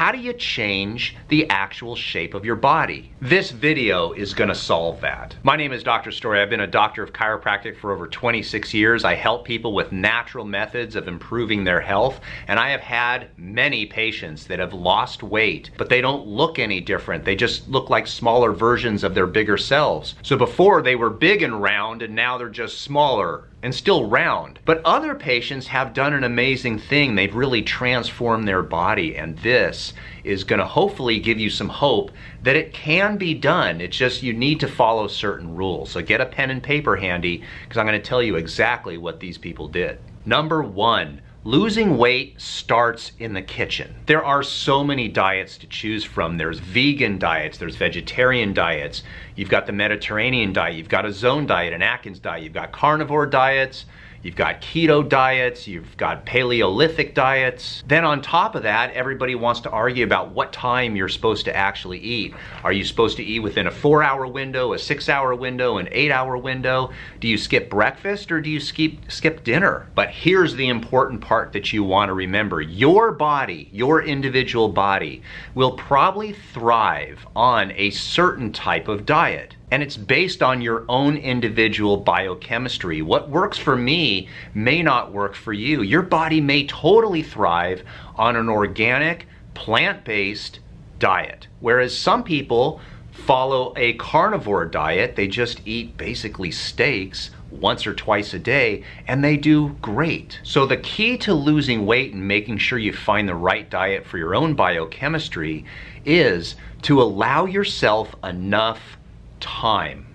how do you change the actual shape of your body? This video is gonna solve that. My name is Dr. Story. I've been a doctor of chiropractic for over 26 years. I help people with natural methods of improving their health, and I have had many patients that have lost weight, but they don't look any different. They just look like smaller versions of their bigger selves. So before they were big and round, and now they're just smaller and still round. But other patients have done an amazing thing. They've really transformed their body, and this is gonna hopefully give you some hope that it can be done. It's just you need to follow certain rules. So get a pen and paper handy, because I'm gonna tell you exactly what these people did. Number one, losing weight starts in the kitchen. There are so many diets to choose from. There's vegan diets, there's vegetarian diets, you've got the Mediterranean diet, you've got a zone diet, an Atkins diet, you've got carnivore diets, you've got keto diets, you've got Paleolithic diets. Then on top of that, everybody wants to argue about what time you're supposed to actually eat. Are you supposed to eat within a 4-hour window, a 6-hour window, an 8-hour window? Do you skip breakfast or do you skip dinner? But here's the important part that you want to remember. Your body, your individual body, will probably thrive on a certain type of diet. And it's based on your own individual biochemistry. What works for me may not work for you. Your body may totally thrive on an organic, plant-based diet. Whereas some people follow a carnivore diet. They just eat basically steaks once or twice a day, and they do great. So the key to losing weight and making sure you find the right diet for your own biochemistry is to allow yourself enough time.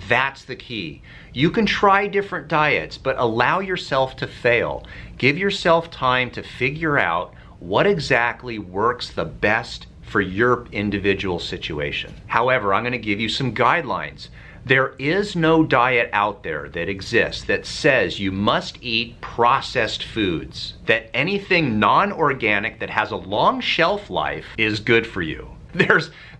That's the key. You can try different diets, but allow yourself to fail. Give yourself time to figure out what exactly works the best for your individual situation. However, I'm going to give you some guidelines. There is no diet out there that exists that says you must eat processed foods, that anything non-organic that has a long shelf life is good for you.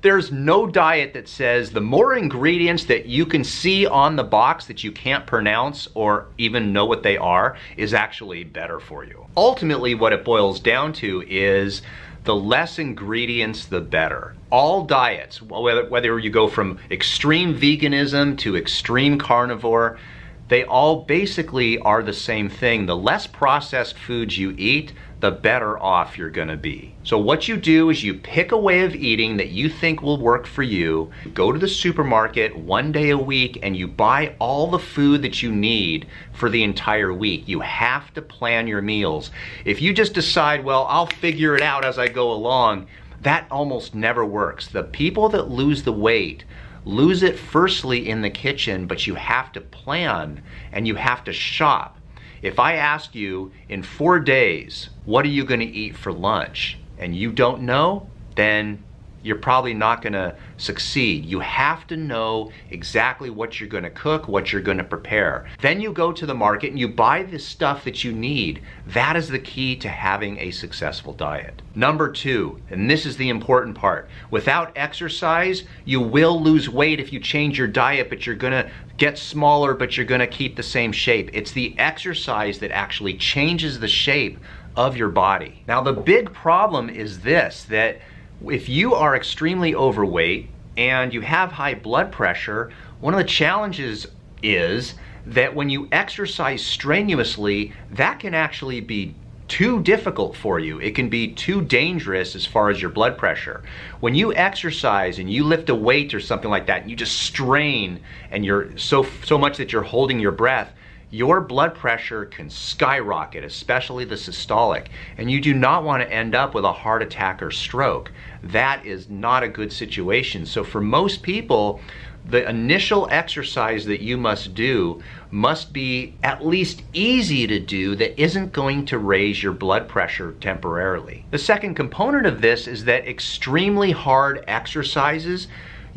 There's no diet that says the more ingredients that you can see on the box that you can't pronounce or even know what they are is actually better for you. Ultimately, what it boils down to is the less ingredients, the better. All diets, whether you go from extreme veganism to extreme carnivore, they all basically are the same thing. The less processed foods you eat, the better off you're gonna be. So what you do is you pick a way of eating that you think will work for you, go to the supermarket one day a week, and you buy all the food that you need for the entire week. You have to plan your meals. If you just decide, well, I'll figure it out as I go along, that almost never works. The people that lose the weight lose it firstly in the kitchen, but you have to plan and you have to shop. If I ask you in 4 days, what are you gonna eat for lunch? And you don't know, then you're probably not gonna succeed. You have to know exactly what you're gonna cook, what you're gonna prepare. Then you go to the market and you buy the stuff that you need. That is the key to having a successful diet. Number two, and this is the important part, without exercise, you will lose weight if you change your diet, but you're gonna get smaller, but you're gonna keep the same shape. It's the exercise that actually changes the shape of your body. Now the big problem is this, that if you are extremely overweight and you have high blood pressure, one of the challenges is that when you exercise strenuously, that can actually be too difficult for you. It can be too dangerous as far as your blood pressure. When you exercise and you lift a weight or something like that, and you just strain and you're so much that you're holding your breath, your blood pressure can skyrocket, especially the systolic, and you do not want to end up with a heart attack or stroke. That is not a good situation. So for most people, the initial exercise that you must do must be at least easy to do that isn't going to raise your blood pressure temporarily. The second component of this is that extremely hard exercises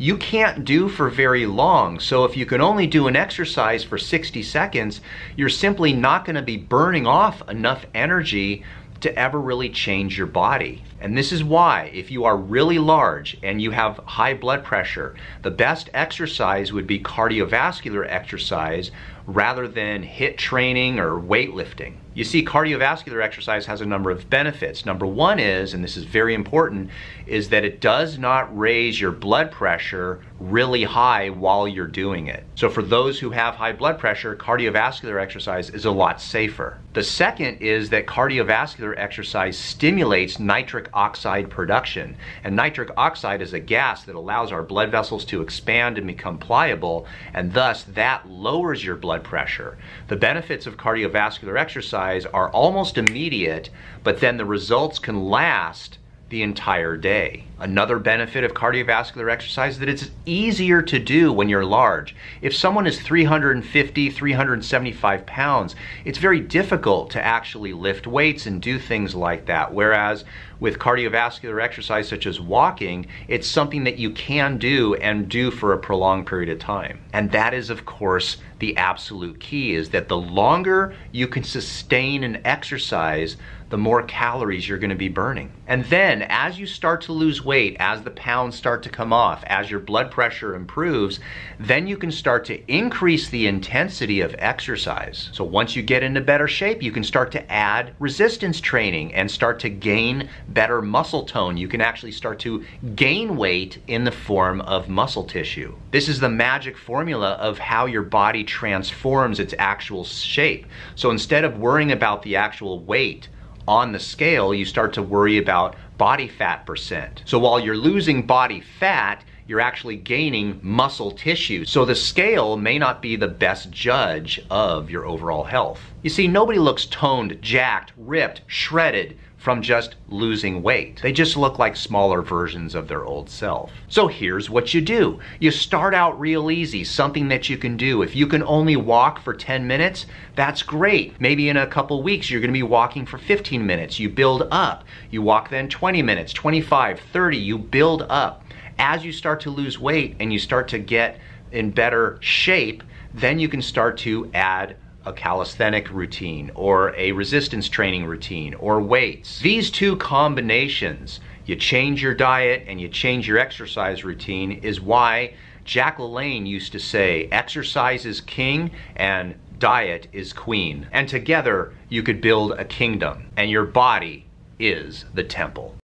you can't do for very long. So if you can only do an exercise for 60 seconds, you're simply not going to be burning off enough energy to ever really change your body. And this is why, if you are really large and you have high blood pressure, the best exercise would be cardiovascular exercise rather than HIIT training or weightlifting. You see, cardiovascular exercise has a number of benefits. Number one is, and this is very important, is that it does not raise your blood pressure really high while you're doing it. So for those who have high blood pressure, cardiovascular exercise is a lot safer. The second is that cardiovascular exercise stimulates nitric oxide production. And nitric oxide is a gas that allows our blood vessels to expand and become pliable, and thus that lowers your blood pressure. The benefits of cardiovascular exercise are almost immediate, but then the results can last the entire day. Another benefit of cardiovascular exercise is that it's easier to do when you're large. If someone is 350, 375 pounds, it's very difficult to actually lift weights and do things like that. Whereas with cardiovascular exercise such as walking, it's something that you can do and do for a prolonged period of time. And that is, of course, the absolute key, is that the longer you can sustain an exercise, the more calories you're going to be burning. And then as you start to lose weight, as the pounds start to come off, as your blood pressure improves, then you can start to increase the intensity of exercise. So once you get into better shape, you can start to add resistance training and start to gain better muscle tone. You can actually start to gain weight in the form of muscle tissue. This is the magic formula of how your body transforms its actual shape. So instead of worrying about the actual weight on the scale, you start to worry about body fat percent. So while you're losing body fat, you're actually gaining muscle tissue. So the scale may not be the best judge of your overall health. You see, nobody looks toned, jacked, ripped, shredded from just losing weight. They just look like smaller versions of their old self. So here's what you do. You start out real easy, something that you can do. If you can only walk for 10 minutes, that's great. Maybe in a couple weeks, you're gonna be walking for 15 minutes. You build up. You walk then 20 minutes, 25, 30, you build up. As you start to lose weight and you start to get in better shape, then you can start to add a calisthenic routine or a resistance training routine or weights. These two combinations, you change your diet and you change your exercise routine, is why Jack LaLanne used to say, exercise is king and diet is queen. And together you could build a kingdom, and your body is the temple.